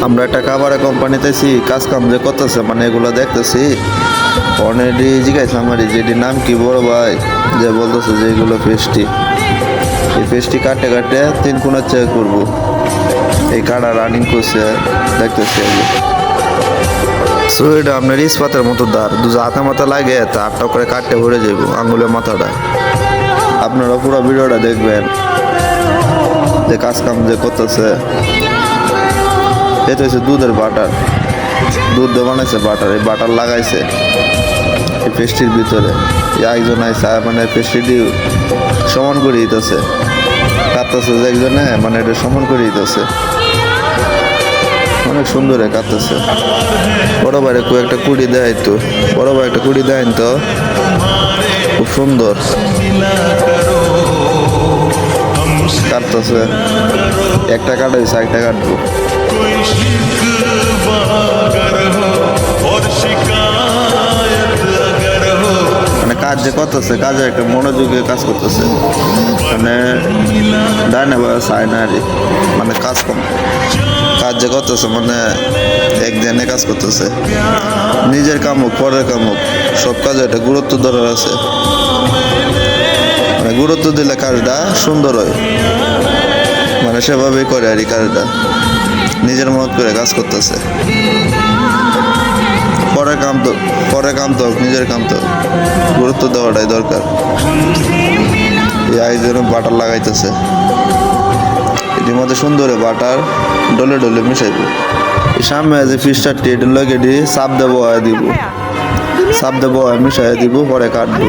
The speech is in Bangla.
আমরা একটা কাবারে কোম্পানিতে কাজ কাম যে করতেছে মানে এগুলো দেখতেছি অনেকই জিজ্ঞাসা আমার যেটির নাম কি বড় ভাই যে বলতেছে যে এগুলো পেস্টি এই পেস্টি কাটে কাটে 3 কোণের চেয়ে করবো এই কাটা রানিং করছে দেখতেছি সো এটা আপনার ইস্পাতের মতো দাঁড় দুটো হাতে মাথা লাগে তা আটটা করে কাটতে ভরে যাবো আঙুলের মাথাটা আপনারা পুরো ভিডিওটা দেখবেন যে কাজ কাম যে করতেছে এটা হচ্ছে দুধের বাটার দুধ দিয়ে বানাইছে বাটার এই বাটার লাগাইছে এই পেস্টির ভিতরে একজন আইসা মানে পেস্টিটি সমান করে দিতেছে কাটতেছে যে একজনে মানে এটা সমান করে দিতেছে অনেক সুন্দর কাটতেছে বড় ভাইরে খুব একটা কুড়ি দেয় তো বড় ভাই একটা কুড়ি দেয় তো খুব সুন্দর কাটতেছে একটা কাটাইছে একটা কাটবো মানে কাজ যে করতেছে কাজে একটা মনোযোগে কাজ করতেছে মানে ডায় না বা চায় না আরে মানে কাজ কম কাজ যে করতেছে মানে একজনে কাজ করতেছে নিজের কাম হোক পরের কাম হোক সব কাজে একটা গুরুত্ব দরকার আছে মানে গুরুত্ব দিলে কাজটা সুন্দর হয় মানে সেভাবেই করে আর এই কাজটা নিজের মত করে কাজ করতেছে পরের কাম তো নিজের কাম তো গুরুত্ব দেওয়াটাই দরকার এই জন্য বাটার লাগাইতেছে এটির মধ্যে সুন্দর বাটার ডলে ডলে মিশাইব সামনে যে ফিশটারটি এটির লগে চাপ দেবো দিব চাপ দেবো মিশাই দিব পরে কাটবো